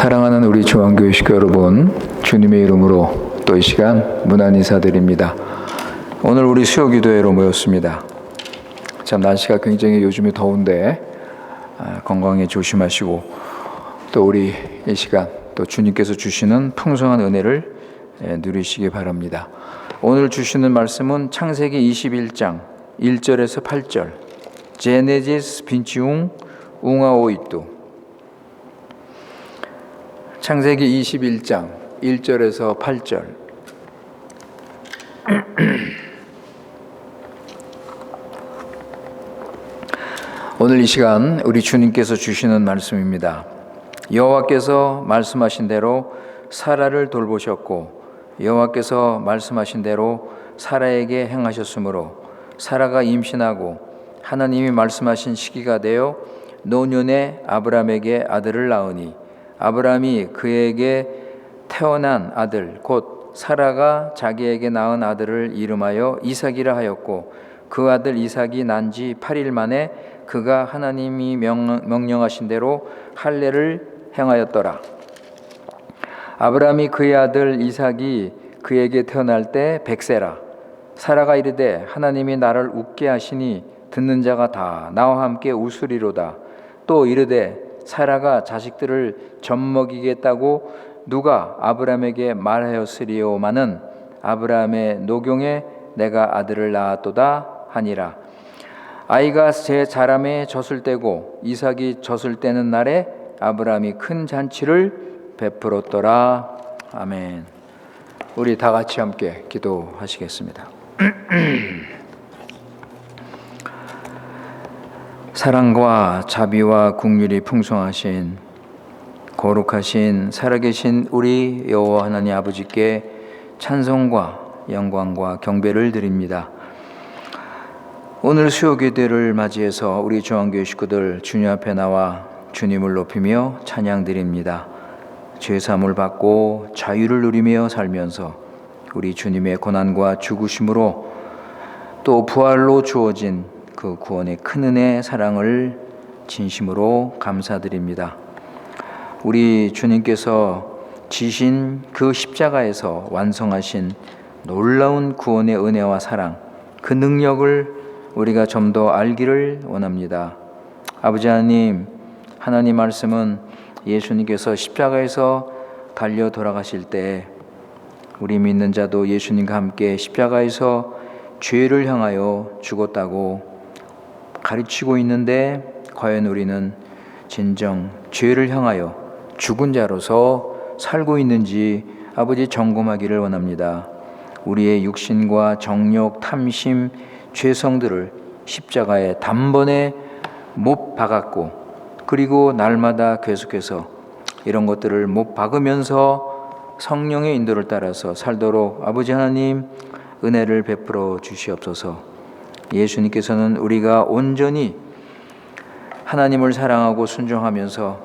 사랑하는 우리 중앙교회 식구 여러분, 주님의 이름으로 또 이 시간 문안 인사드립니다. 오늘 우리 수요기도회로 모였습니다. 참 날씨가 굉장히 요즘에 더운데 건강에 조심하시고 또 우리 이 시간 또 주님께서 주시는 풍성한 은혜를 누리시기 바랍니다. 오늘 주시는 말씀은 창세기 21장 1절에서 8절 제네시스 빈치웅 웅아오이뚜. 창세기 21장 1절에서 8절. 오늘 이 시간 우리 주님께서 주시는 말씀입니다. 여호와께서 말씀하신 대로 사라를 돌보셨고 여호와께서 말씀하신 대로 사라에게 행하셨으므로 사라가 임신하고 하나님이 말씀하신 시기가 되어 노년에 아브라함에게 아들을 낳으니 아브라함이 그에게 태어난 아들 곧 사라가 자기에게 낳은 아들을 이름하여 이삭이라 하였고 그 아들 이삭이 난 지 8일 만에 그가 하나님이 명령하신 대로 할례를 행하였더라. 아브라함이 그의 아들 이삭이 그에게 태어날 때 100세라. 사라가 이르되 하나님이 나를 웃게 하시니 듣는 자가 다 나와 함께 웃으리로다. 또 이르되 사라가 자식들을 젖먹이겠다고 누가 아브라함에게 말하였으리오마는 아브라함의 노경에 내가 아들을 낳았도다 하니라. 아이가 제 자람에 젖을 때고 이삭이 젖을 때는 날에 아브라함이 큰 잔치를 베풀었더라. 아멘. 우리 다 같이 함께 기도하시겠습니다. 사랑과 자비와 긍휼이 풍성하신 거룩하신 살아계신 우리 여호와 하나님 아버지께 찬송과 영광과 경배를 드립니다. 오늘 수요기도를 맞이해서 우리 중앙교회 식구들 주님 앞에 나와 주님을 높이며 찬양드립니다. 죄사함을 받고 자유를 누리며 살면서 우리 주님의 고난과 죽으심으로 또 부활로 주어진 그 구원의 큰 은혜 사랑을 진심으로 감사드립니다. 우리 주님께서 지신 그 십자가에서 완성하신 놀라운 구원의 은혜와 사랑, 그 능력을 우리가 좀 더 알기를 원합니다. 아버지 하나님, 하나님 말씀은 예수님께서 십자가에서 달려 돌아가실 때 우리 믿는 자도 예수님과 함께 십자가에서 죄를 향하여 죽었다고 가르치고 있는데 과연 우리는 진정 죄를 향하여 죽은 자로서 살고 있는지 아버지 점검하기를 원합니다. 우리의 육신과 정욕, 탐심, 죄성들을 십자가에 단번에 못 박았고 그리고 날마다 계속해서 이런 것들을 못 박으면서 성령의 인도를 따라서 살도록 아버지 하나님 은혜를 베풀어 주시옵소서. 예수님께서는 우리가 온전히 하나님을 사랑하고 순종하면서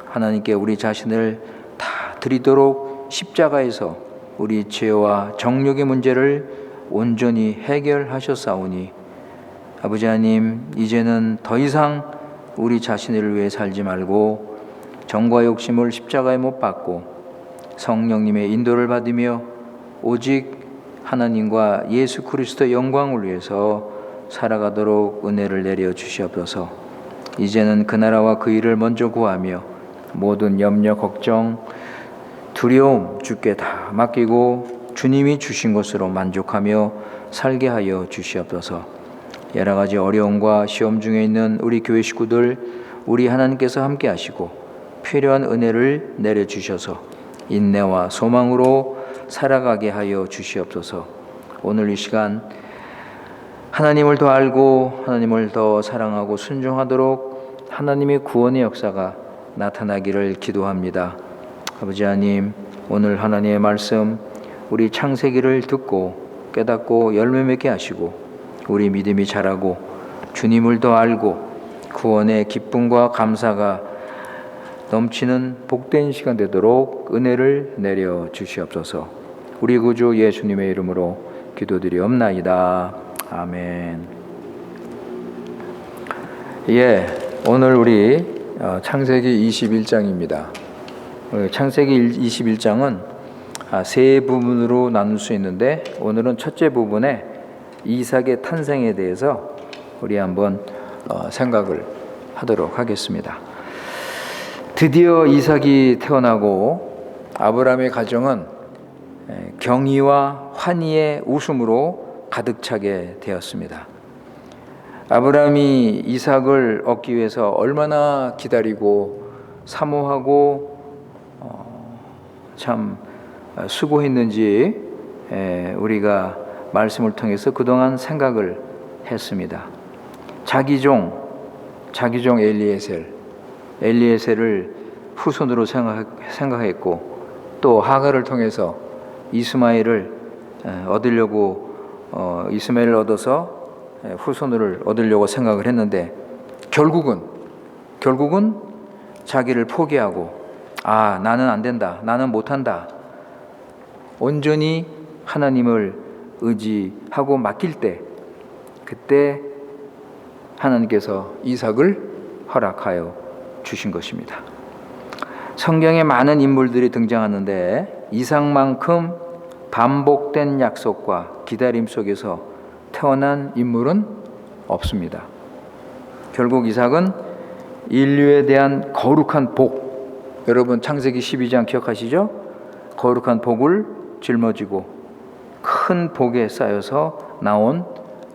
하나님께 우리 자신을 다 드리도록 십자가에서 우리 죄와 정욕의 문제를 온전히 해결하셨사오니 아버지 하나님 이제는 더 이상 우리 자신을 위해 살지 말고 정과 욕심을 십자가에 못 박고 성령님의 인도를 받으며 오직 하나님과 예수 그리스도의 영광을 위해서 살아가도록 은혜를 내려 주시옵소서. 이제는 그 나라와 그 일을 먼저 구하며 모든 염려, 걱정, 두려움 주께 다 맡기고 주님이 주신 것으로 만족하며 살게 하여 주시옵소서. 여러 가지 어려움과 시험 중에 있는 우리 교회 식구들 우리 하나님께서 함께 하시고 필요한 은혜를 내려 주셔서 인내와 소망으로 살아가게 하여 주시옵소서. 오늘 이 시간 하나님을 더 알고 하나님을 더 사랑하고 순종하도록 하나님의 구원의 역사가 나타나기를 기도합니다. 아버지 하나님, 오늘 하나님의 말씀 우리 창세기를 듣고 깨닫고 열매 맺게 하시고 우리 믿음이 자라고 주님을 더 알고 구원의 기쁨과 감사가 넘치는 복된 시간 되도록 은혜를 내려 주시옵소서. 우리 구주 예수님의 이름으로 기도드리옵나이다. 아멘. 오늘 우리 창세기 21장입니다. 창세기 21장은 세 부분으로 나눌 수 있는데 오늘은 첫째 부분에 이삭의 탄생에 대해서 우리 한번 생각을 하도록 하겠습니다. 드디어 이삭이 태어나고 아브라함의 가정은 경의와 환희의 웃음으로 가득 차게 되었습니다. 아브라함이 이삭을 얻기 위해서 얼마나 기다리고 사모하고 참 수고했는지 우리가 말씀을 통해서 그동안 생각을 했습니다. 자기종 엘리에셀을 후손으로 생각했고 또 하갈을 통해서 이스마엘을 이스마엘을 얻어서 후손을 얻으려고 생각을 했는데 결국은 자기를 포기하고 나는 안 된다, 나는 못한다, 온전히 하나님을 의지하고 맡길 때 그때 하나님께서 이삭을 허락하여 주신 것입니다. 성경에 많은 인물들이 등장하는데 이삭만큼 반복된 약속과 기다림 속에서 태어난 인물은 없습니다. 결국 이삭은 인류에 대한 거룩한 복, 여러분 창세기 12장 기억하시죠? 거룩한 복을 짊어지고 큰 복에 쌓여서 나온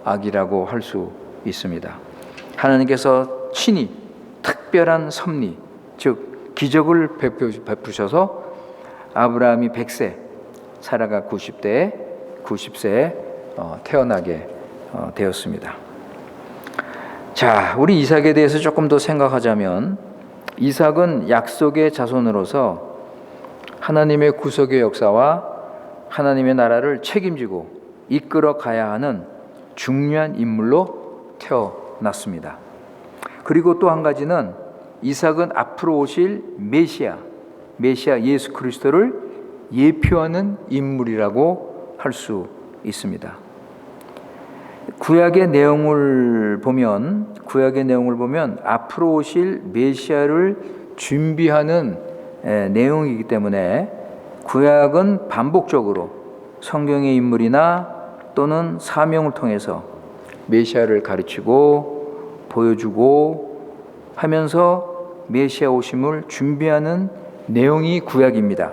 아기라고 할 수 있습니다. 하나님께서 친히 특별한 섭리, 즉 기적을 베푸셔서 아브라함이 100세, 사라가 90세에 태어나게 되었습니다. 자, 우리 이삭에 대해서 조금 더 생각하자면 이삭은 약속의 자손으로서 하나님의 구속의 역사와 하나님의 나라를 책임지고 이끌어 가야 하는 중요한 인물로 태어났습니다. 그리고 또 한 가지는 이삭은 앞으로 오실 메시아 예수 그리스도를 예표하는 인물이라고 할 수 있습니다. 구약의 내용을 보면 앞으로 오실 메시아를 준비하는 내용이기 때문에 구약은 반복적으로 성경의 인물이나 또는 사명을 통해서 메시아를 가르치고 보여주고 하면서 메시아 오심을 준비하는 내용이 구약입니다.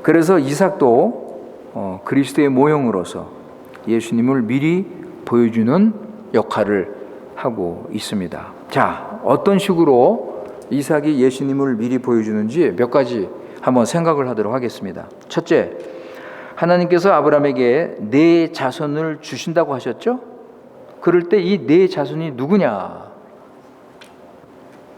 그래서 이삭도 그리스도의 모형으로서 예수님을 미리 보여주는 역할을 하고 있습니다. 자, 어떤 식으로 이삭이 예수님을 미리 보여주는지 몇 가지 한번 생각을 하도록 하겠습니다. 첫째, 하나님께서 아브라함에게 네 자손을 주신다고 하셨죠? 그럴 때 이 네 자손이 누구냐?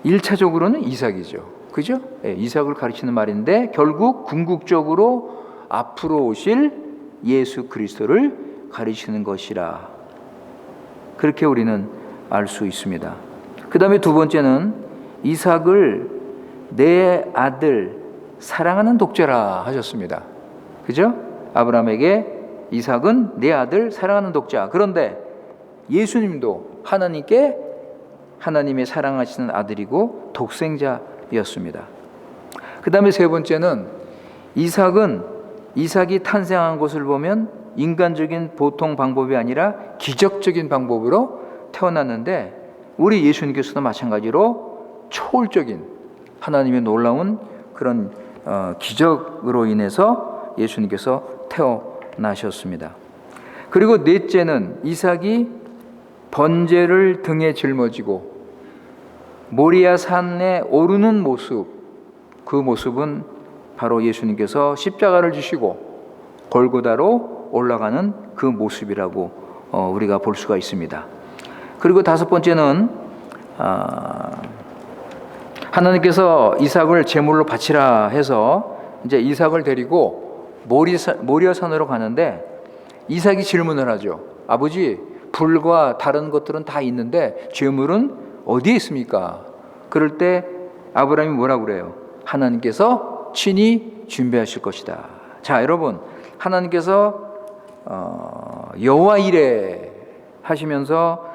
1차적으로는 이삭이죠. 그죠? 이삭을 가르치는 말인데 결국 궁극적으로 앞으로 오실 예수 그리스도를 가르치는 것이라. 그렇게 우리는 알 수 있습니다. 그 다음에 두 번째는 이삭을 내 아들 사랑하는 독자라 하셨습니다. 그죠? 아브라함에게 이삭은 내 아들 사랑하는 독자. 그런데 예수님도 하나님의 사랑하시는 아들이고 독생자였습니다. 그 다음에 세 번째는 이삭이 탄생한 것을 보면 인간적인 보통 방법이 아니라 기적적인 방법으로 태어났는데 우리 예수님께서도 마찬가지로 초월적인 하나님의 놀라운 그런 기적으로 인해서 예수님께서 태어나셨습니다. 그리고 넷째는 이삭이 번제를 등에 짊어지고 모리아 산에 오르는 모습, 그 모습은 바로 예수님께서 십자가를 지시고 골고다로 올라가는 그 모습이라고 우리가 볼 수가 있습니다. 그리고 다섯 번째는 하나님께서 이삭을 제물로 바치라 해서 이제 이삭을 데리고 모리아 산으로 가는데 이삭이 질문을 하죠. 아버지, 불과 다른 것들은 다 있는데 제물은 어디에 있습니까? 그럴 때 아브라함이 뭐라고 그래요? 하나님께서 친히 준비하실 것이다. 자, 여러분, 하나님께서 여호와 이레 하시면서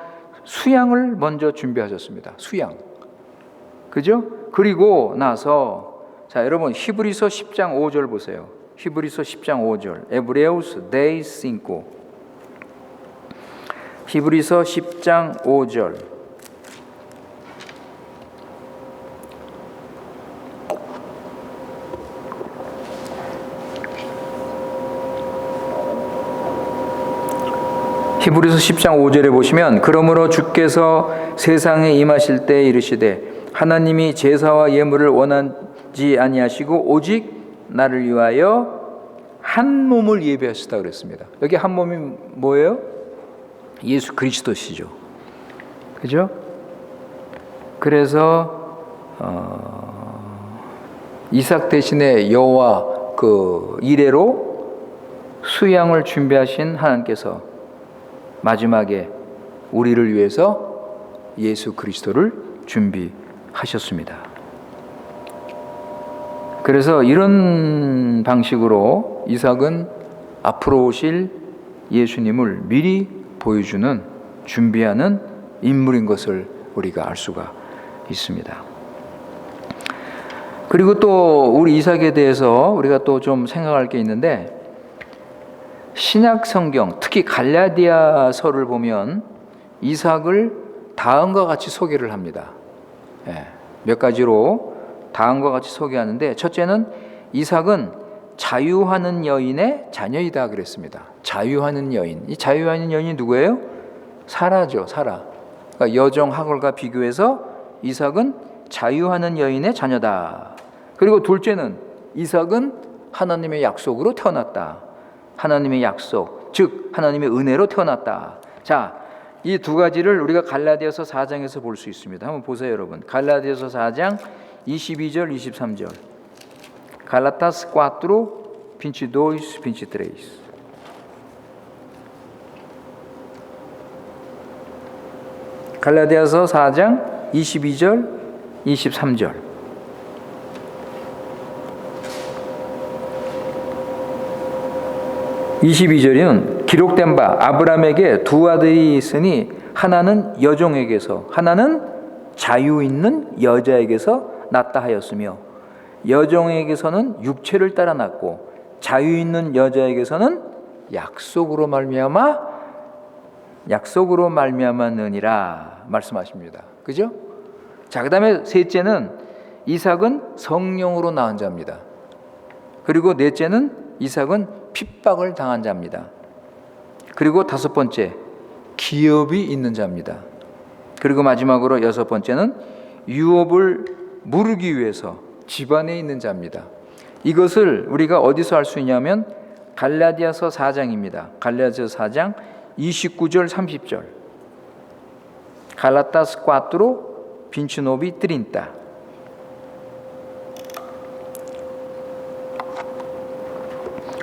수양을 먼저 준비하셨습니다. 수양. 그죠? 그리고 나서 자, 여러분 히브리서 10장 5절 보세요. 히브리서 10장 5절. Hebreus 10:5. 히브리서 10장 5절. 히브리서 10장 5절에 보시면 그러므로 주께서 세상에 임하실 때 이르시되 하나님이 제사와 예물을 원하지 아니하시고 오직 나를 위하여 한 몸을 예비하시다 그랬습니다. 여기 한 몸이 뭐예요? 예수 그리스도시죠. 그죠? 그래서 이삭 대신에 여호와 그 이레로 수양을 준비하신 하나님께서 마지막에 우리를 위해서 예수 그리스도를 준비하셨습니다. 그래서 이런 방식으로 이삭은 앞으로 오실 예수님을 미리 보여주는 준비하는 인물인 것을 우리가 알 수가 있습니다. 그리고 또 우리 이삭에 대해서 우리가 또 좀 생각할 게 있는데 신약 성경, 특히 갈라디아서를 보면 이삭을 다음과 같이 소개를 합니다. 몇 가지로 다음과 같이 소개하는데 첫째는 이삭은 자유하는 여인의 자녀이다 그랬습니다. 자유하는 여인. 이 자유하는 여인이 누구예요? 사라죠, 사라. 그러니까 여종 하걸과 비교해서 이삭은 자유하는 여인의 자녀다. 그리고 둘째는 이삭은 하나님의 약속으로 태어났다. 하나님의 약속, 즉 하나님의 은혜로 태어났다. 자, 이 두 가지를 우리가 갈라디아서 4장에서 볼 수 있습니다. 한번 보세요, 여러분. 갈라디아서 4장 22절, 23절. Galatas 4, 22, 23. 갈라디아서 4장 22절, 23절. (22절은) 기록된 바 아브라함에게 두 아들이 있으니 하나는 여종에게서 하나는 자유 있는 여자에게서 낳다 하였으며 여종에게서는 육체를 따라 낳고 자유 있는 여자에게서는 약속으로 말미암았느니라 말씀하십니다. 그죠? 자, 그다음에 셋째는 이삭은 성령으로 낳은 자입니다. 그리고 넷째는 이삭은 핍박을 당한 자입니다. 그리고 다섯 번째, 기업이 있는 자입니다. 그리고 마지막으로 여섯 번째는 유업을 무르기 위해서 집안에 있는 자입니다. 이것을 우리가 어디서 알 수 있냐면 갈라디아서 4장입니다. 갈라디아서 4장 29절 30절. Galatas 4, 29, 30.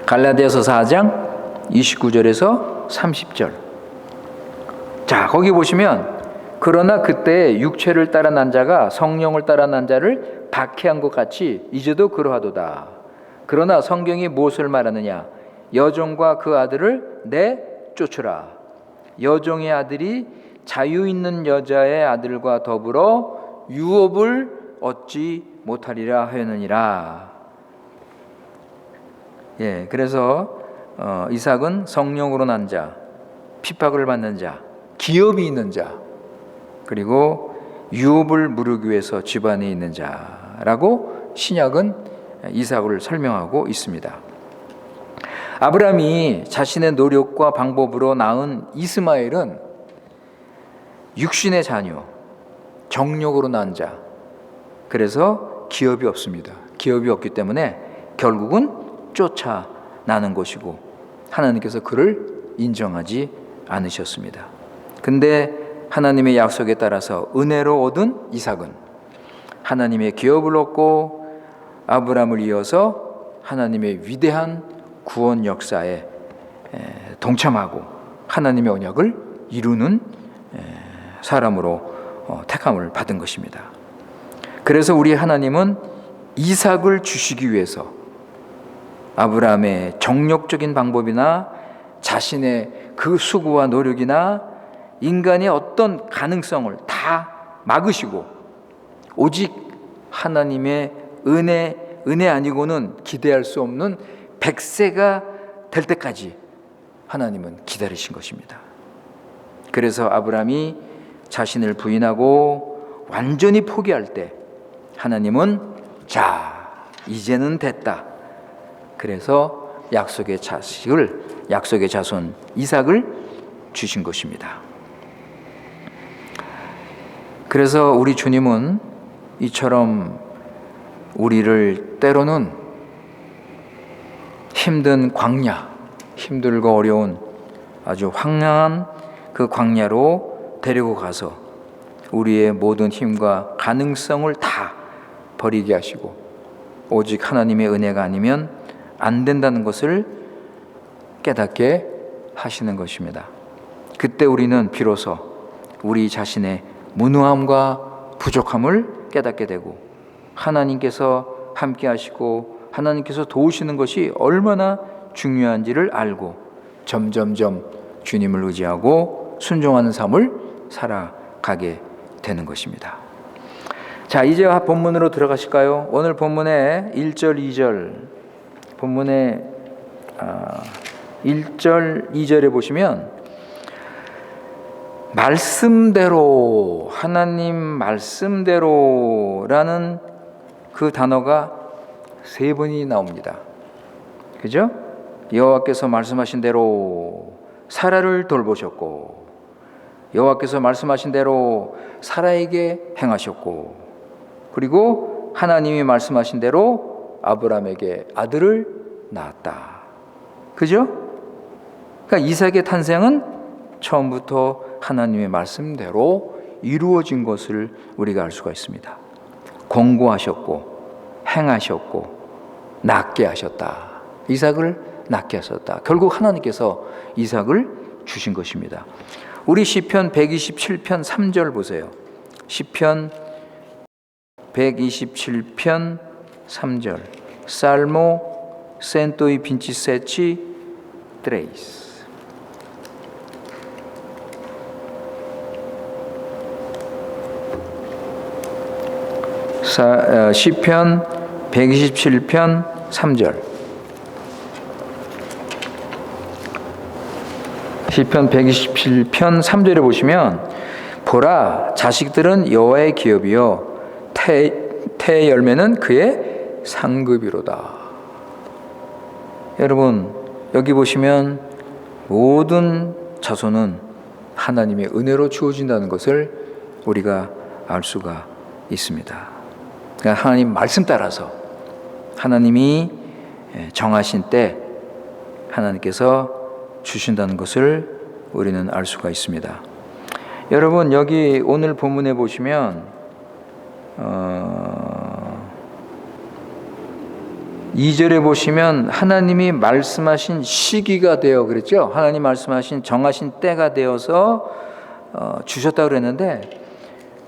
갈라디아서 4장 29절에서 30절. 자, 거기 보시면 그러나 그때 육체를 따라 난 자가 성령을 따라 난 자를 박해한 것 같이 이제도 그러하도다. 그러나 성경이 무엇을 말하느냐? 여종과 그 아들을 내쫓으라. 여종의 아들이 자유 있는 여자의 아들과 더불어 유업을 얻지 못하리라 하였느니라. 그래서 이삭은 성령으로 난 자, 핍박을 받는 자, 기업이 있는 자, 그리고 유업을 무르기 위해서 집안에 있는 자라고 신약은 이삭을 설명하고 있습니다. 아브라함이 자신의 노력과 방법으로 낳은 이스마엘은 육신의 자녀, 정력으로 낳은 자, 그래서 기업이 없습니다. 기업이 없기 때문에 결국은 쫓아나는 것이고 하나님께서 그를 인정하지 않으셨습니다. 근데 하나님의 약속에 따라서 은혜로 얻은 이삭은 하나님의 기업을 얻고 아브라함을 이어서 하나님의 위대한 구원 역사에 동참하고 하나님의 언약을 이루는 사람으로 택함을 받은 것입니다. 그래서 우리 하나님은 이삭을 주시기 위해서 아브라함의 정력적인 방법이나 자신의 그 수고와 노력이나 인간의 어떤 가능성을 다 막으시고 오직 하나님의 은혜 아니고는 기대할 수 없는 100세가 될 때까지 하나님은 기다리신 것입니다. 그래서 아브라함이 자신을 부인하고 완전히 포기할 때 하나님은 자, 이제는 됐다. 그래서 약속의 자손 이삭을 주신 것입니다. 그래서 우리 주님은 이처럼 우리를 때로는 힘든 광야, 힘들고 어려운 아주 황량한 그 광야로 데리고 가서 우리의 모든 힘과 가능성을 다 버리게 하시고 오직 하나님의 은혜가 아니면 안 된다는 것을 깨닫게 하시는 것입니다. 그때 우리는 비로소 우리 자신의 무능함과 부족함을 깨닫게 되고 하나님께서 함께 하시고 하나님께서 도우시는 것이 얼마나 중요한지를 알고 점점점 주님을 의지하고 순종하는 삶을 살아가게 되는 것입니다. 자, 이제 본문으로 들어가실까요? 오늘 본문의 1절, 2절 본문의 1절, 2절에 보시면 말씀대로, 하나님 말씀대로라는 그 단어가 3번이 나옵니다. 그죠? 여호와께서 말씀하신 대로 사라를 돌보셨고 여호와께서 말씀하신 대로 사라에게 행하셨고 그리고 하나님이 말씀하신 대로 아브라함에게 아들을 낳았다. 그죠? 그러니까 이삭의 탄생은 처음부터 하나님의 말씀대로 이루어진 것을 우리가 알 수가 있습니다. 공고하셨고 행하셨고 낳게 하셨다. 이삭을 낳게 하셨다. 결국 하나님께서 이삭을 주신 것입니다. 우리 시편 127편 3절 보세요. 시편 127편 3절 Salmo 127:3 시편 127편 3절 시편 127편 3절에 보시면 보라 자식들은 여호와의 기업이요 태의 열매는 그의 상급이로다. 여러분 여기 보시면 모든 자손은 하나님의 은혜로 주어진다는 것을 우리가 알 수가 있습니다. 그러니까 하나님 말씀 따라서 하나님이 정하신 때 하나님께서 주신다는 것을 우리는 알 수가 있습니다. 여러분 여기 오늘 본문에 보시면 2절에 보시면 하나님이 말씀하신 시기가 되어 그랬죠. 하나님 말씀하신 정하신 때가 되어서 주셨다고 그랬는데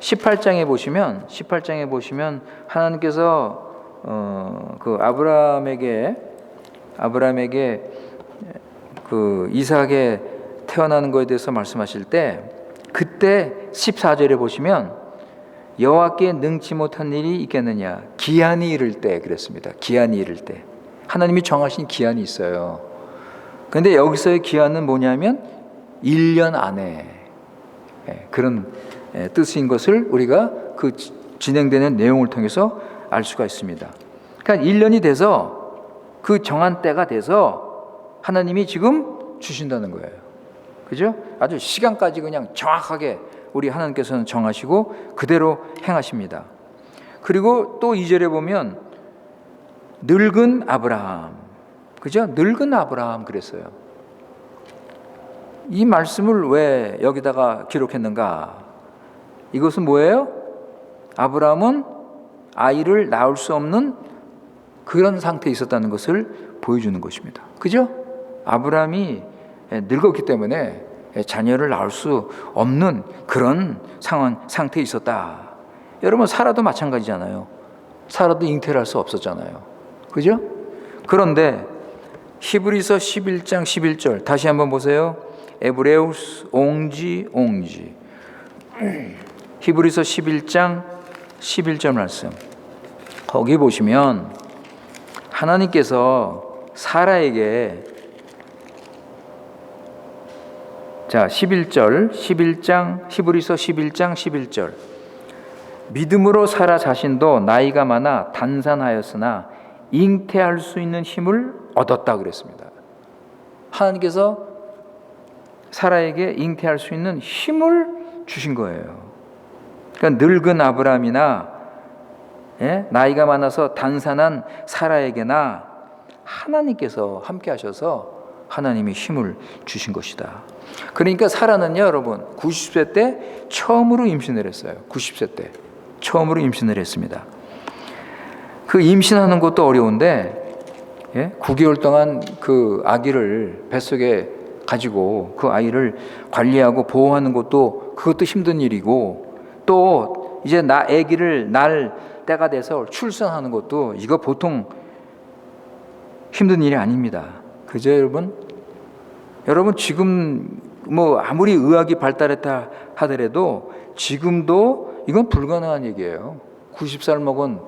18장에 보시면 하나님께서 그 아브라함에게 그 이삭에 태어나는 것에 대해서 말씀하실 때 그때 14절에 보시면 여호와께 능치 못한 일이 있겠느냐 기한이 이를 때 그랬습니다. 기한이 이를 때 하나님이 정하신 기한이 있어요. 그런데 여기서의 기한은 뭐냐면 1년 안에 그런 뜻인 것을 우리가 그 진행되는 내용을 통해서 알 수가 있습니다. 그러니까 1년이 돼서 그 정한 때가 돼서 하나님이 지금 주신다는 거예요. 그죠? 아주 시간까지 그냥 정확하게 우리 하나님께서는 정하시고 그대로 행하십니다. 그리고 또 2절에 보면 늙은 아브라함, 그죠? 늙은 아브라함 그랬어요. 이 말씀을 왜 여기다가 기록했는가? 이것은 뭐예요? 아브라함은 아이를 낳을 수 없는 그런 상태에 있었다는 것을 보여주는 것입니다. 그죠? 아브라함이 늙었기 때문에 자녀를 낳을 수 없는 그런 상태에 있었다. 여러분 사라도 마찬가지잖아요. 사라도 잉태를 할 수 없었잖아요. 그죠? 그런데 히브리서 11장 11절 다시 한번 보세요. 에브레우스 옹지 히브리서 11장 11절 말씀 거기 보시면 하나님께서 사라에게 11장 11절 믿음으로 사라 자신도 나이가 많아 단산하였으나 잉태할 수 있는 힘을 얻었다 그랬습니다. 하나님께서 사라에게 잉태할 수 있는 힘을 주신 거예요. 그러니까 늙은 아브라함이나 나이가 많아서 단산한 사라에게나 하나님께서 함께 하셔서 하나님이 힘을 주신 것이다. 그러니까 사라는요, 여러분 90세 때 처음으로 임신을 했어요. 90세 때 처음으로 임신을 했습니다. 그 임신하는 것도 어려운데 9개월 동안 그 아기를 뱃속에 가지고 그 아이를 관리하고 보호하는 것도 그것도 힘든 일이고, 또 이제 아기를 낳을 때가 돼서 출산하는 것도 이거 보통 힘든 일이 아닙니다. 그죠, 여러분? 여러분 지금 뭐 아무리 의학이 발달했다 하더라도 지금도 이건 불가능한 얘기예요. 90살 먹은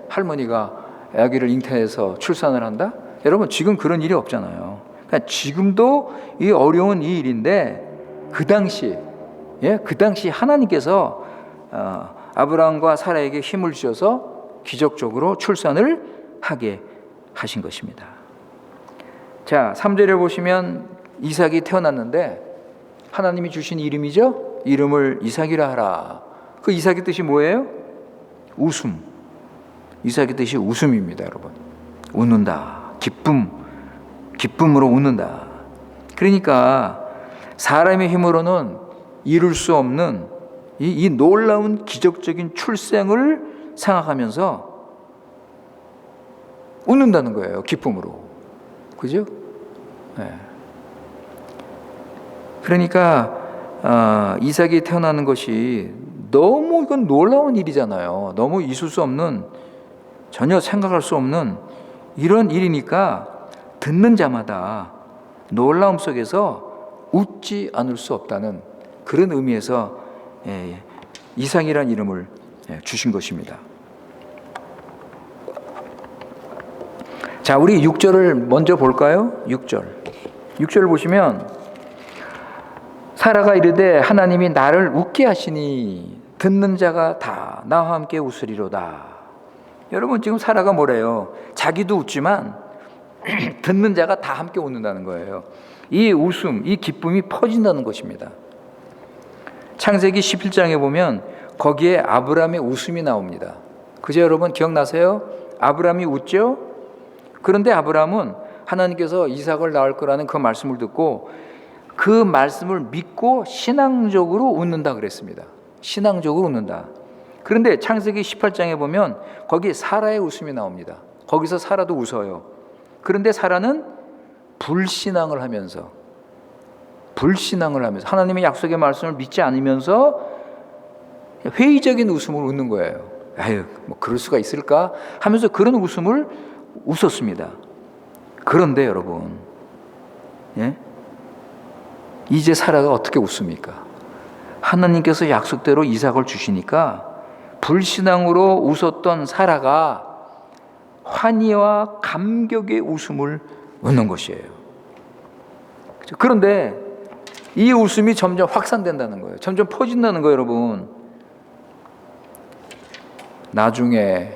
할머니가 아기를 잉태해서 출산을 한다? 여러분 지금 그런 일이 없잖아요. 그러니까 지금도 이 어려운 이 일인데 그 당시 하나님께서 아브라함과 사라에게 힘을 주셔서 기적적으로 출산을 하게 하신 것입니다. 자, 3절에 보시면 이삭이 태어났는데 하나님이 주신 이름이죠. 이름을 이삭이라 하라. 그 이삭의 뜻이 뭐예요? 웃음. 이삭의 뜻이 웃음입니다, 여러분. 웃는다. 기쁨으로 웃는다. 그러니까 사람의 힘으로는 이룰 수 없는 이 놀라운 기적적인 출생을 생각하면서 웃는다는 거예요. 기쁨으로. 그죠? 네. 그러니까 이삭이 태어나는 것이 너무 이건 놀라운 일이잖아요. 너무 있을 수 없는, 전혀 생각할 수 없는 이런 일이니까 듣는 자마다 놀라움 속에서 웃지 않을 수 없다는 그런 의미에서 이삭이라는 이름을 주신 것입니다. 자, 우리 6절을 먼저 볼까요? 6절 보시면 사라가 이르되 하나님이 나를 웃게 하시니 듣는 자가 다 나와 함께 웃으리로다. 여러분 지금 사라가 뭐래요? 자기도 웃지만 듣는 자가 다 함께 웃는다는 거예요. 이 웃음, 이 기쁨이 퍼진다는 것입니다. 창세기 17장에 보면 거기에 아브라함의 웃음이 나옵니다. 그죠, 여러분 기억나세요? 아브라함이 웃죠? 그런데 아브라함은 하나님께서 이삭을 낳을 거라는 그 말씀을 듣고 그 말씀을 믿고 신앙적으로 웃는다 그랬습니다. 신앙적으로 웃는다. 그런데 창세기 18장에 보면 거기 사라의 웃음이 나옵니다. 거기서 사라도 웃어요. 그런데 사라는 불신앙을 하면서 하나님의 약속의 말씀을 믿지 않으면서 회의적인 웃음을 웃는 거예요. 아유, 뭐 그럴 수가 있을까 하면서 그런 웃음을 웃었습니다. 그런데 여러분, 이제 사라가 어떻게 웃습니까? 하나님께서 약속대로 이삭을 주시니까 불신앙으로 웃었던 사라가 환희와 감격의 웃음을 웃는 것이에요. 그런데 이 웃음이 점점 확산된다는 거예요. 점점 퍼진다는 거예요, 여러분. 나중에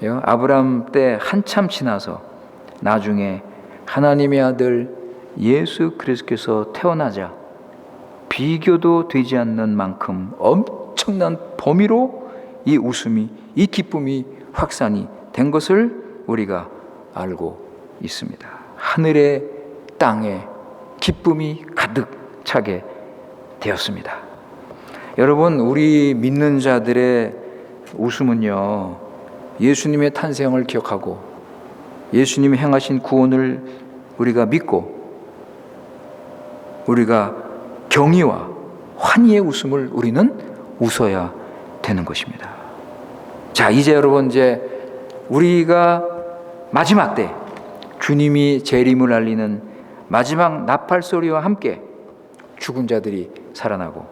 아브라함 때 한참 지나서 나중에 하나님의 아들 예수 그리스도께서 태어나자 비교도 되지 않는 만큼 엄청난 범위로 이 웃음이, 이 기쁨이 확산이 된 것을 우리가 알고 있습니다. 하늘에 땅에 기쁨이 가득 차게 되었습니다. 여러분, 우리 믿는 자들의 웃음은요, 예수님의 탄생을 기억하고 예수님이 행하신 구원을 우리가 믿고 우리가 경의와 환희의 웃음을 우리는 웃어야 되는 것입니다. 자, 이제 여러분, 이제 우리가 마지막 때 주님이 재림을 알리는 마지막 나팔 소리와 함께 죽은 자들이 살아나고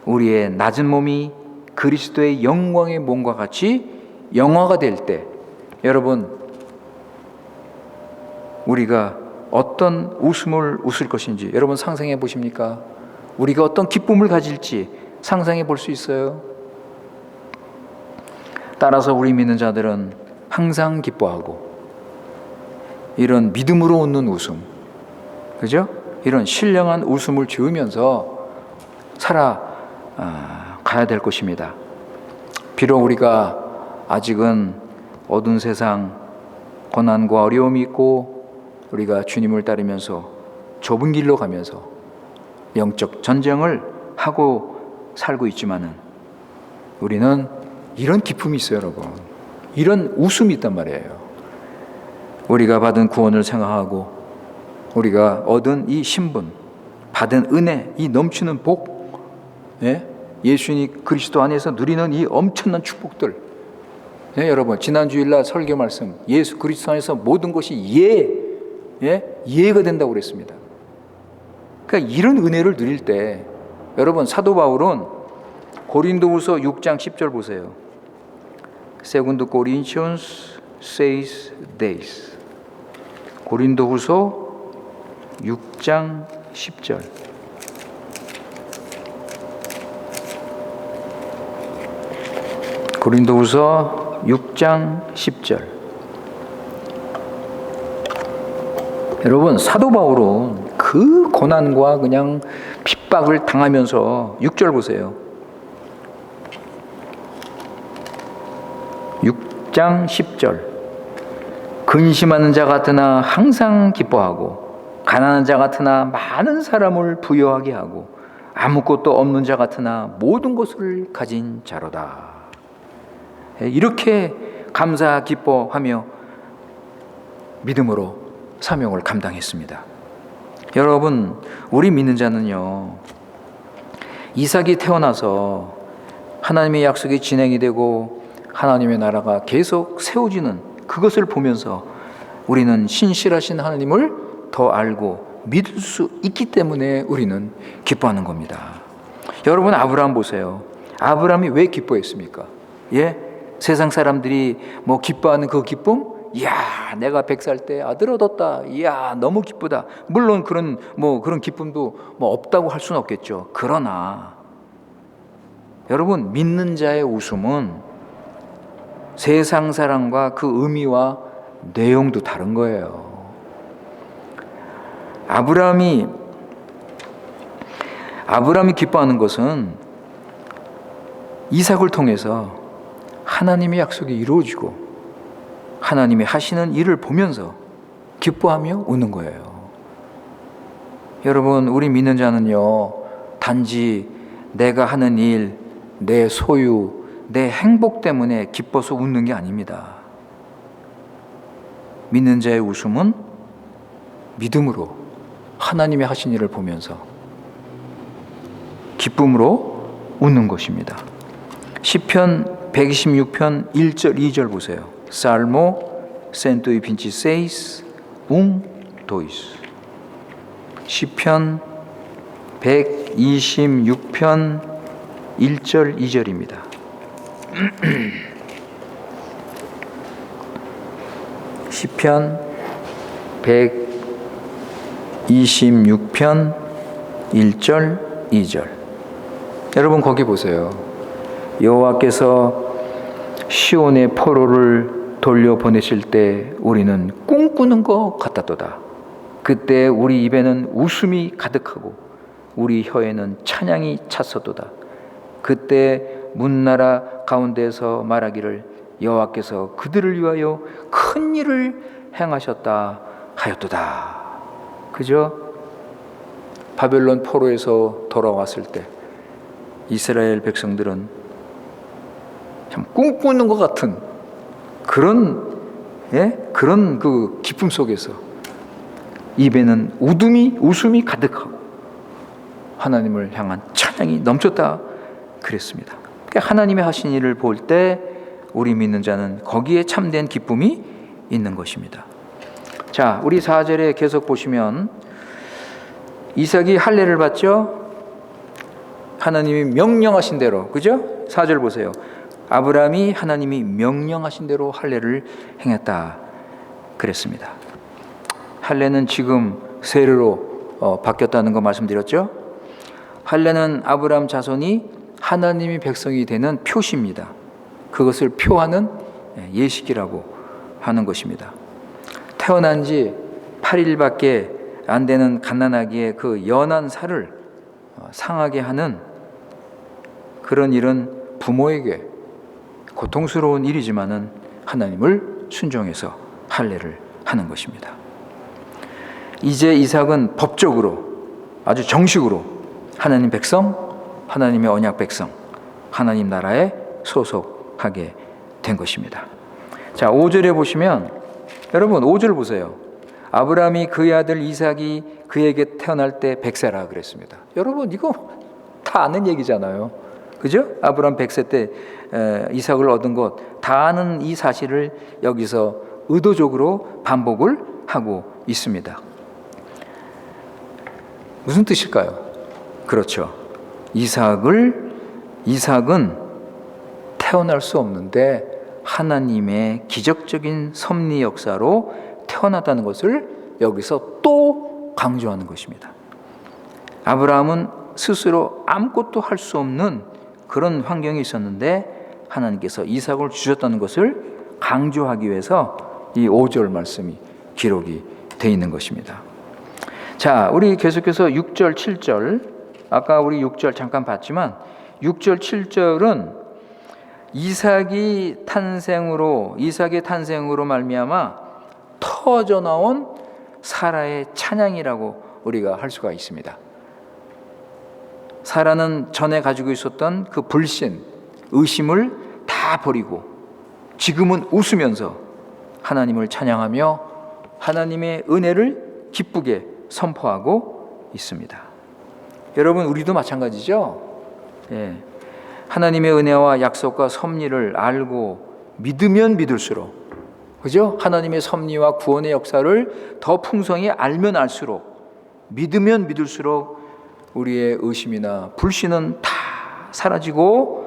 우리의 낮은 몸이 그리스도의 영광의 몸과 같이 영화가 될 때, 여러분 우리가 어떤 웃음을 웃을 것인지 여러분 상상해 보십니까? 우리가 어떤 기쁨을 가질지 상상해 볼 수 있어요? 따라서 우리 믿는 자들은 항상 기뻐하고 이런 믿음으로 웃는 웃음, 그죠? 이런 신령한 웃음을 지으면서 살아가야 될 것입니다. 비록 우리가 아직은 어두운 세상, 고난과 어려움이 있고 우리가 주님을 따르면서 좁은 길로 가면서 영적 전쟁을 하고 살고 있지만은 우리는 이런 기쁨이 있어요, 여러분. 이런 웃음이 있단 말이에요. 우리가 받은 구원을 생각하고 우리가 얻은 이 신분, 받은 은혜, 이 넘치는 복, 예수님 그리스도 안에서 누리는 이 엄청난 축복들. 여러분 지난 주일날 설교 말씀, 예수 그리스도 안에서 모든 것이 예가 된다고 그랬습니다. 그러니까 이런 은혜를 누릴 때 여러분 사도 바울은 고린도후서 6장 10절 보세요. Second Corinthians says this. 고린도후서 6장 10절. 고린도후서 6장 10절. 여러분 사도 바울은 그 고난과 그냥 핍박을 당하면서 6절 보세요. 6장 10절. 근심하는 자 같으나 항상 기뻐하고 가난한 자 같으나 많은 사람을 부유하게 하고 아무것도 없는 자 같으나 모든 것을 가진 자로다. 이렇게 감사 기뻐하며 믿음으로 사명을 감당했습니다. 여러분 우리 믿는 자는요, 이삭이 태어나서 하나님의 약속이 진행이 되고 하나님의 나라가 계속 세워지는 그것을 보면서 우리는 신실하신 하나님을 더 알고 믿을 수 있기 때문에 우리는 기뻐하는 겁니다. 여러분 아브라함 보세요. 아브라함이 왜 기뻐했습니까? 세상 사람들이 뭐 기뻐하는 그 기쁨? 이야, 내가 100살 때 아들 얻었다. 이야, 너무 기쁘다. 물론 그런 기쁨도 없다고 할 수는 없겠죠. 그러나 여러분 믿는 자의 웃음은 세상 사람과 그 의미와 내용도 다른 거예요. 아브라함이 기뻐하는 것은 이삭을 통해서 하나님의 약속이 이루어지고 하나님이 하시는 일을 보면서 기뻐하며 웃는 거예요. 여러분 우리 믿는 자는요, 단지 내가 하는 일, 내 소유, 내 행복 때문에 기뻐서 웃는 게 아닙니다. 믿는 자의 웃음은 믿음으로 하나님이 하신 일을 보면서 기쁨으로 웃는 것입니다. 시편 126편 1절 2절 보세요. Salmo 126 2. 시편 126편 1절 2절입니다. 시편 126편 1절 2절. 여러분 거기 보세요. 여호와께서 시온의 포로를 돌려보내실 때 우리는 꿈꾸는 것 같았도다. 그때 우리 입에는 웃음이 가득하고 우리 혀에는 찬양이 찼었도다. 그때 문나라 가운데서 말하기를 여호와께서 그들을 위하여 큰 일을 행하셨다 하였도다. 그죠? 바벨론 포로에서 돌아왔을 때 이스라엘 백성들은 참 꿈꾸는 것 같은 그런 그 기쁨 속에서 입에는 웃음이 가득하고 하나님을 향한 찬양이 넘쳤다 그랬습니다. 그러니까 하나님의 하신 일을 볼 때 우리 믿는 자는 거기에 참된 기쁨이 있는 것입니다. 자, 우리 4절에 계속 보시면 이삭이 할례를 받죠. 하나님이 명령하신 대로, 그죠? 4절 보세요. 아브라함이 하나님이 명령하신 대로 할례를 행했다 그랬습니다. 할례는 지금 세례로 바뀌었다는 거 말씀드렸죠. 할례는 아브라함 자손이 하나님의 백성이 되는 표시입니다. 그것을 표하는 예식이라고 하는 것입니다. 태어난 지 8일밖에 안 되는 갓난아기의 그 연한 살을 상하게 하는 그런 일은 부모에게 고통스러운 일이지만은 하나님을 순종해서 할례를 하는 것입니다. 이제 이삭은 법적으로 아주 정식으로 하나님 백성, 하나님의 언약 백성, 하나님 나라에 소속하게 된 것입니다. 자, 5절에 보시면 여러분 5절 보세요. 아브라함이 그의 아들 이삭이 그에게 태어날 때 100세라 그랬습니다. 여러분 이거 다 아는 얘기잖아요. 그죠? 아브라함 100세 때 이삭을 얻은 것 다 아는 이 사실을 여기서 의도적으로 반복을 하고 있습니다. 무슨 뜻일까요? 그렇죠. 이삭은 태어날 수 없는데 하나님의 기적적인 섭리 역사로 태어났다는 것을 여기서 또 강조하는 것입니다. 아브라함은 스스로 아무것도 할 수 없는 그런 환경이 있었는데 하나님께서 이삭을 주셨다는 것을 강조하기 위해서 이 5절 말씀이 기록이 되어 있는 것입니다. 자, 우리 계속해서 6절, 7절, 아까 우리 6절 잠깐 봤지만 6절, 7절은 이삭의 탄생으로 말미암아 터져 나온 사라의 찬양이라고 우리가 할 수가 있습니다. 사라는 전에 가지고 있었던 그 불신, 의심을 다 버리고 지금은 웃으면서 하나님을 찬양하며 하나님의 은혜를 기쁘게 선포하고 있습니다. 여러분 우리도 마찬가지죠. 예. 하나님의 은혜와 약속과 섭리를 알고 믿으면 믿을수록, 그죠? 하나님의 섭리와 구원의 역사를 더 풍성히 알면 알수록, 믿으면 믿을수록 우리의 의심이나 불신은 다 사라지고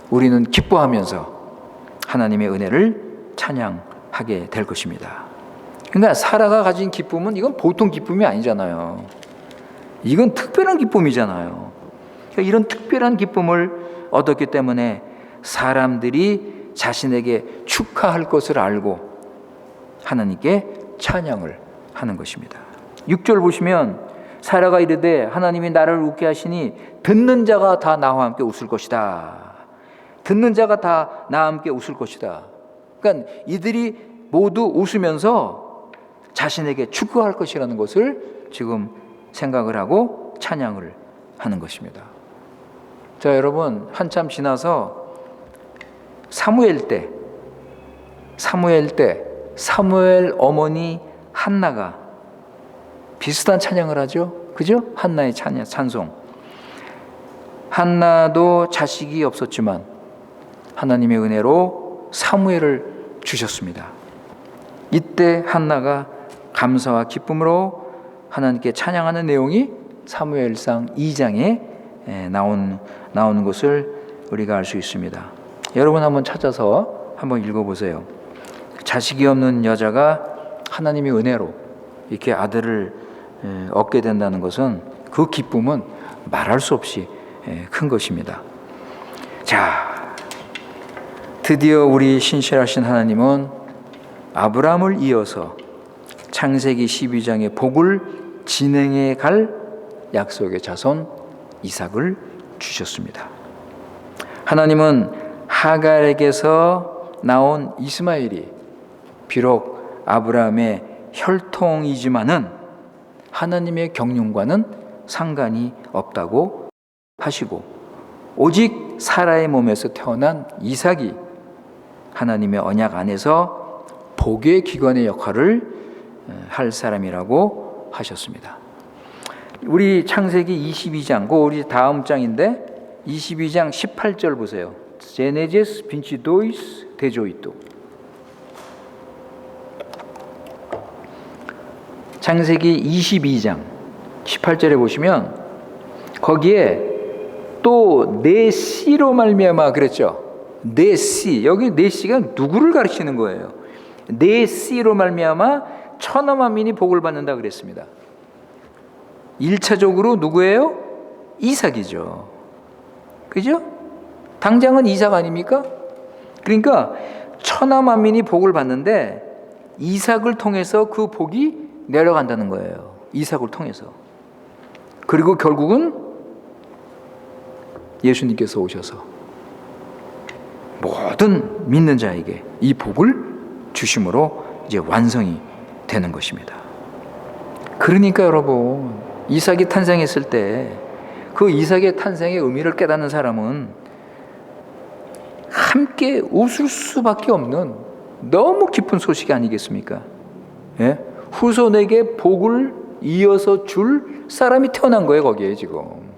우리는 기뻐하면서 하나님의 은혜를 찬양하게 될 것입니다. 그러니까 사라가 가진 기쁨은 이건 보통 기쁨이 아니잖아요. 이건 특별한 기쁨이잖아요. 그러니까 이런 특별한 기쁨을 얻었기 때문에 사람들이 자신에게 축하할 것을 알고 하나님께 찬양을 하는 것입니다. 6절 보시면 사라가 이르되 하나님이 나를 웃게 하시니 듣는 자가 다 나와 함께 웃을 것이다. 듣는 자가 다 나와 함께 웃을 것이다. 그러니까 이들이 모두 웃으면서 자신에게 축구할 것이라는 것을 지금 생각을 하고 찬양을 하는 것입니다. 자, 여러분 한참 지나서 사무엘 사무엘 어머니 한나가 비슷한 찬양을 하죠. 그죠? 한나의 찬송. 한나도 자식이 없었지만 하나님의 은혜로 사무엘을 주셨습니다. 이때 한나가 감사와 기쁨으로 하나님께 찬양하는 내용이 사무엘상 2장에 나오는 것을 우리가 알 수 있습니다. 여러분 한번 찾아서 한번 읽어보세요. 자식이 없는 여자가 하나님의 은혜로 이렇게 아들을 얻게 된다는 것은 그 기쁨은 말할 수 없이 큰 것입니다. 자, 드디어 우리 신실하신 하나님은 아브라함을 이어서 창세기 12장의 복을 진행해 갈 약속의 자손 이삭을 주셨습니다. 하나님은 하갈에게서 나온 이스마엘이 비록 아브라함의 혈통이지만은 하나님의 경륜과는 상관이 없다고 하시고 오직 사라의 몸에서 태어난 이삭이 하나님의 언약 안에서 복의 기관의 역할을 할 사람이라고 하셨습니다. 우리 창세기 22장, 우리 다음 장인데 22장 18절 보세요. Genesis 22, 18. 창세기 22장 18절에 보시면 거기에 또 내 씨로 말미암아 그랬죠. 네시, 여기 네시가 누구를 가르치는 거예요? 네시로 말미암아 천하 만민이 복을 받는다 그랬습니다. 1차적으로 누구예요? 이삭이죠. 그죠? 당장은 이삭 아닙니까? 그러니까 천하 만민이 복을 받는데 이삭을 통해서 그 복이 내려간다는 거예요. 이삭을 통해서. 그리고 결국은 예수님께서 오셔서 모든 믿는 자에게 이 복을 주심으로 이제 완성이 되는 것입니다. 그러니까 여러분, 이삭이 탄생했을 때 그 이삭의 탄생의 의미를 깨닫는 사람은 함께 웃을 수밖에 없는 너무 기쁜 소식이 아니겠습니까? 예? 후손에게 복을 이어서 줄 사람이 태어난 거예요, 거기에 지금.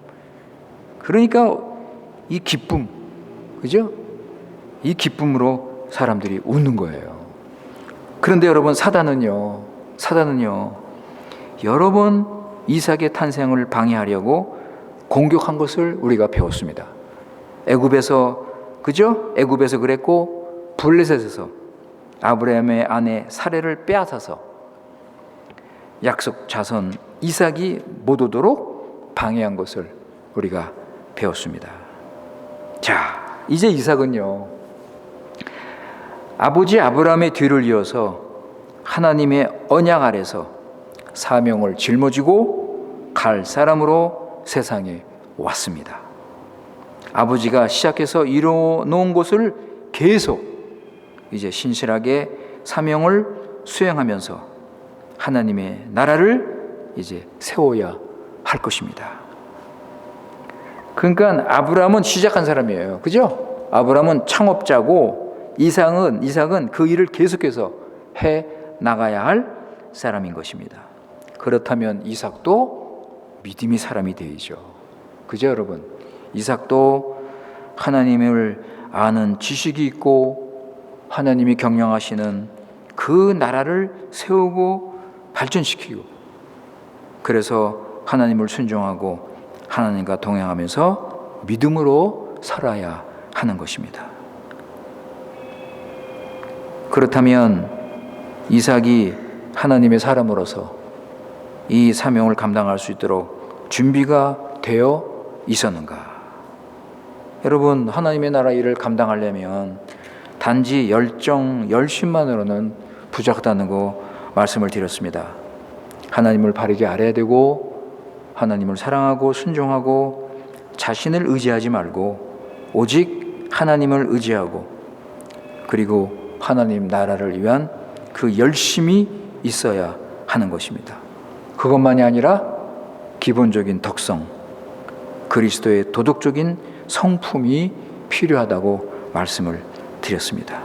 그러니까 이 기쁨, 그죠? 이 기쁨으로 사람들이 웃는 거예요. 그런데 여러분, 사단은요, 여러 번 이삭의 탄생을 방해하려고 공격한 것을 우리가 배웠습니다. 애굽에서, 그죠? 애굽에서 그랬고, 블레셋에서 아브라함의 아내 사레를 빼앗아서 약속 자손 이삭이 못 오도록 방해한 것을 우리가 배웠습니다. 자, 이제 이삭은요, 아버지 아브라함의 뒤를 이어서 하나님의 언약 아래서 사명을 짊어지고 갈 사람으로 세상에 왔습니다. 아버지가 시작해서 이뤄놓은 것을 계속 이제 신실하게 사명을 수행하면서 하나님의 나라를 이제 세워야 할 것입니다. 그러니까 아브라함은 시작한 사람이에요. 그죠? 아브라함은 창업자고 이삭은 그 일을 계속해서 해 나가야 할 사람인 것입니다. 그렇다면 이삭도 믿음의 사람이 되죠. 그죠, 여러분? 이삭도 하나님을 아는 지식이 있고 하나님이 경영하시는 그 나라를 세우고 발전시키고, 그래서 하나님을 순종하고 하나님과 동행하면서 믿음으로 살아야 하는 것입니다. 그렇다면 이삭이 하나님의 사람으로서 이 사명을 감당할 수 있도록 준비가 되어 있었는가? 여러분, 하나님의 나라 일을 감당하려면 단지 열심만으로는 부족하다는 거 말씀을 드렸습니다. 하나님을 바르게 알아야 되고, 하나님을 사랑하고 순종하고 자신을 의지하지 말고 오직 하나님을 의지하고, 그리고 하나님 나라를 위한 그 열심이 있어야 하는 것입니다. 그것만이 아니라 기본적인 덕성, 그리스도의 도덕적인 성품이 필요하다고 말씀을 드렸습니다.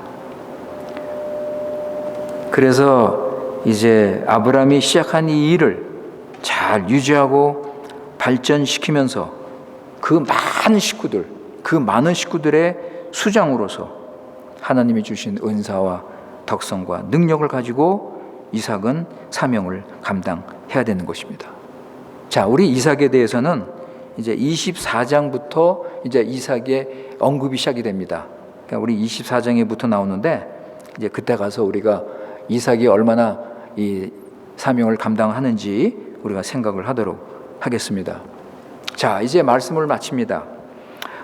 그래서 이제 아브라함이 시작한 이 일을 잘 유지하고 발전시키면서 그 많은 식구들의 수장으로서 하나님이 주신 은사와 덕성과 능력을 가지고 이삭은 사명을 감당해야 되는 것입니다. 자, 우리 이삭에 대해서는 이제 24장부터 이제 이삭의 언급이 시작이 됩니다. 그러니까 우리 24장에부터 나오는데, 이제 그때 가서 우리가 이삭이 얼마나 이 사명을 감당하는지 우리가 생각을 하도록 하겠습니다. 자, 이제 말씀을 마칩니다.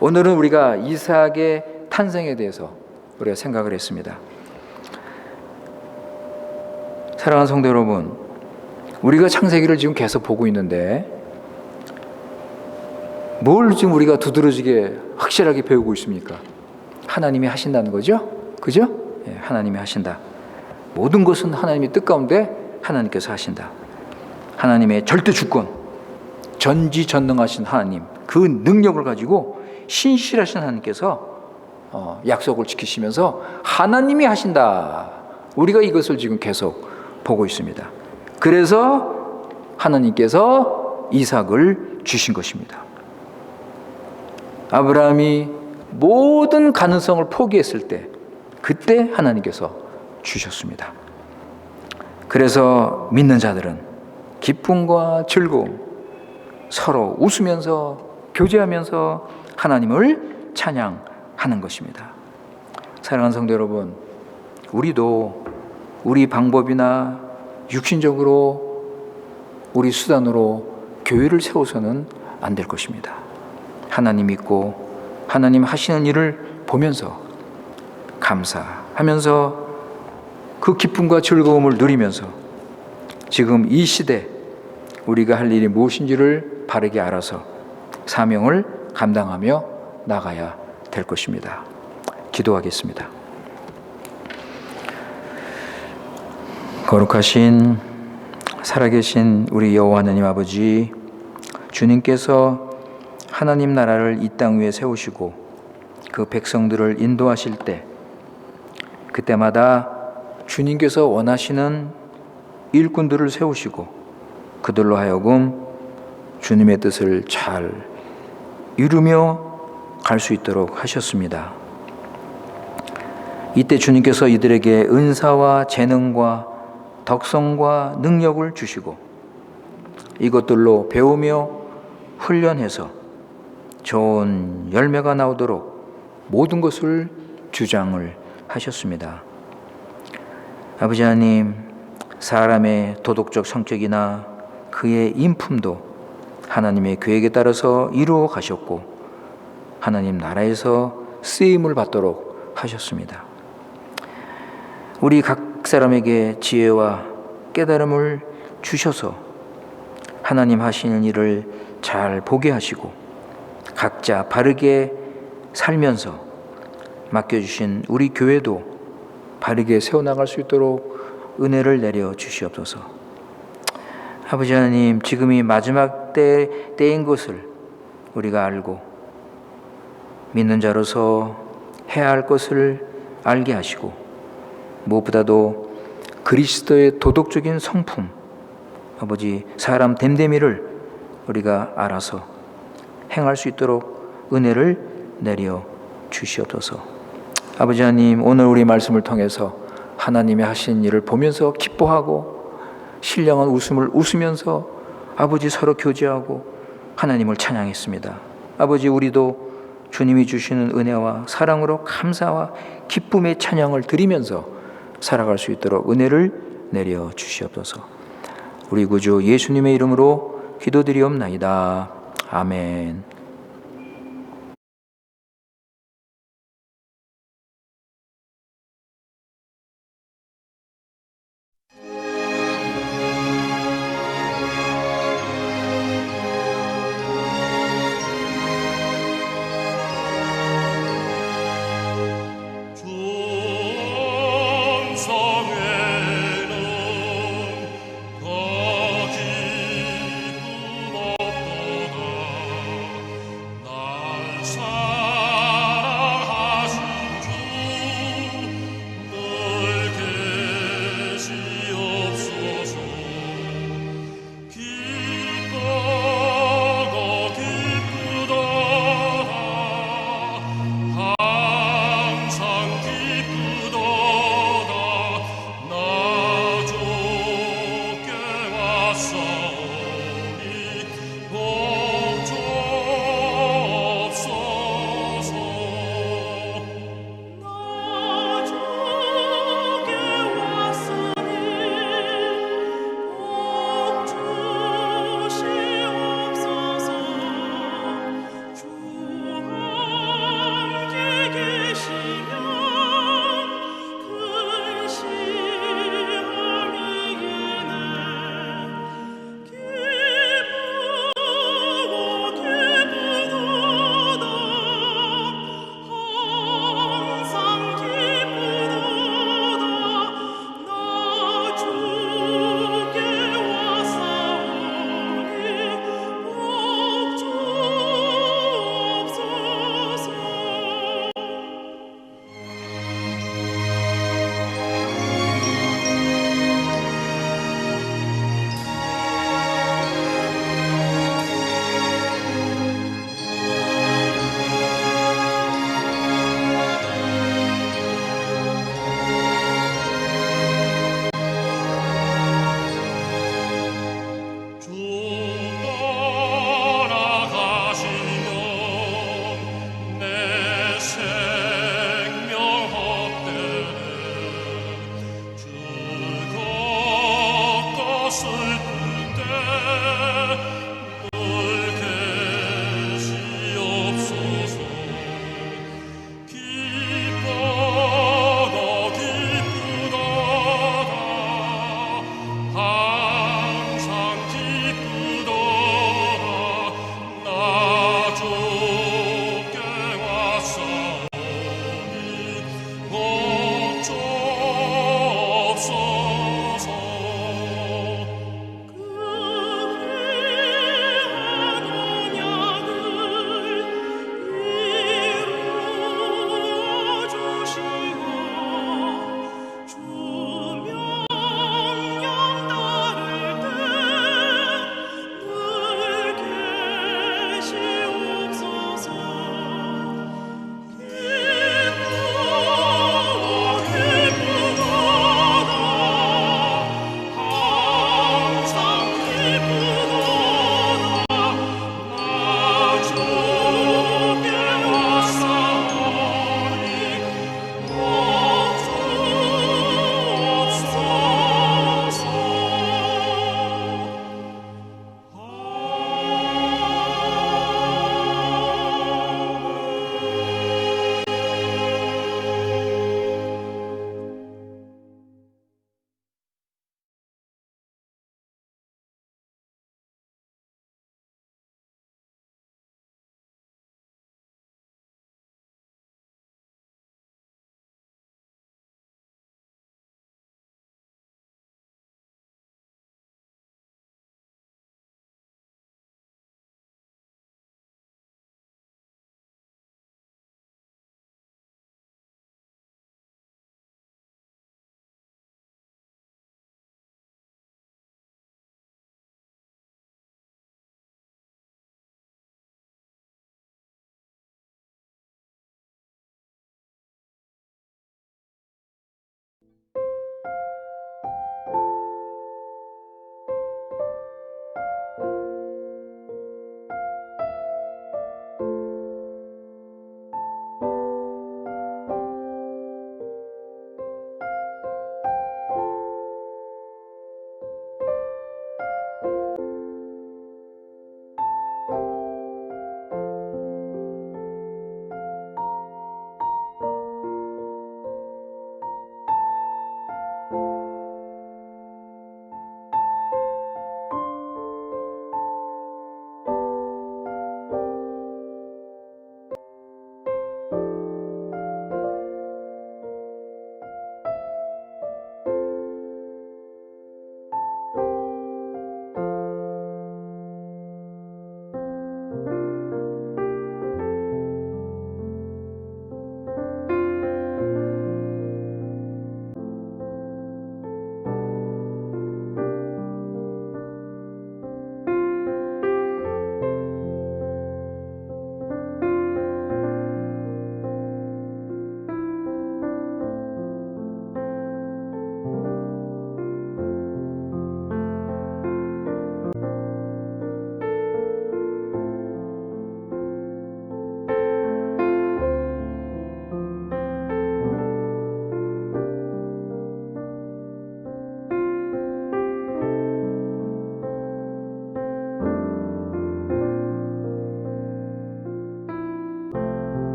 오늘은 우리가 이삭의 탄생에 대해서 우리가 생각을 했습니다. 사랑하는 성도 여러분, 우리가 창세기를 지금 계속 보고 있는데 뭘 지금 우리가 두드러지게 확실하게 배우고 있습니까? 하나님이 하신다는 거죠? 그죠? 예, 하나님이 하신다. 모든 것은 하나님의 뜻 가운데 하나님께서 하신다. 하나님의 절대 주권, 전지전능하신 하나님, 그 능력을 가지고 신실하신 하나님께서 약속을 지키시면서 하나님이 하신다. 우리가 이것을 지금 계속 보고 있습니다. 그래서 하나님께서 이삭을 주신 것입니다. 아브라함이 모든 가능성을 포기했을 때, 그때 하나님께서 주셨습니다. 그래서 믿는 자들은 기쁨과 즐거움, 서로 웃으면서 교제하면서 하나님을 찬양하는 것입니다. 사랑하는 성도 여러분, 우리도 우리 방법이나 육신적으로 우리 수단으로 교회를 세워서는 안 될 것입니다. 하나님 믿고 하나님 하시는 일을 보면서 감사하면서 그 기쁨과 즐거움을 누리면서 지금 이 시대 우리가 할 일이 무엇인지를 바르게 알아서 사명을 감당하며 나가야 될 것입니다. 기도하겠습니다. 거룩하신 살아계신 우리 여호와 하나님 아버지, 주님께서 하나님 나라를 이 땅 위에 세우시고 그 백성들을 인도하실 때 그때마다 주님께서 원하시는 일꾼들을 세우시고 그들로 하여금 주님의 뜻을 잘 이루며 갈 수 있도록 하셨습니다. 이때 주님께서 이들에게 은사와 재능과 덕성과 능력을 주시고 이것들로 배우며 훈련해서 좋은 열매가 나오도록 모든 것을 주장을 하셨습니다. 아버지 하나님, 사람의 도덕적 성격이나 그의 인품도 하나님의 계획에 따라서 이루어 가셨고 하나님 나라에서 쓰임을 받도록 하셨습니다. 우리 각 사람에게 지혜와 깨달음을 주셔서 하나님 하시는 일을 잘 보게 하시고 각자 바르게 살면서 맡겨주신 우리 교회도 바르게 세워나갈 수 있도록 은혜를 내려 주시옵소서. 아버지 하나님, 지금이 마지막 때인 것을 우리가 알고 믿는 자로서 해야 할 것을 알게 하시고 무엇보다도 그리스도의 도덕적인 성품, 아버지 사람 됨됨이를 우리가 알아서 행할 수 있도록 은혜를 내려 주시옵소서. 아버지 하나님, 오늘 우리 말씀을 통해서 하나님의 하신 일을 보면서 기뻐하고 신령한 웃음을 웃으면서 아버지 서로 교제하고 하나님을 찬양했습니다. 아버지, 우리도 주님이 주시는 은혜와 사랑으로 감사와 기쁨의 찬양을 드리면서 살아갈 수 있도록 은혜를 내려 주시옵소서. 우리 구주 예수님의 이름으로 기도드리옵나이다. 아멘.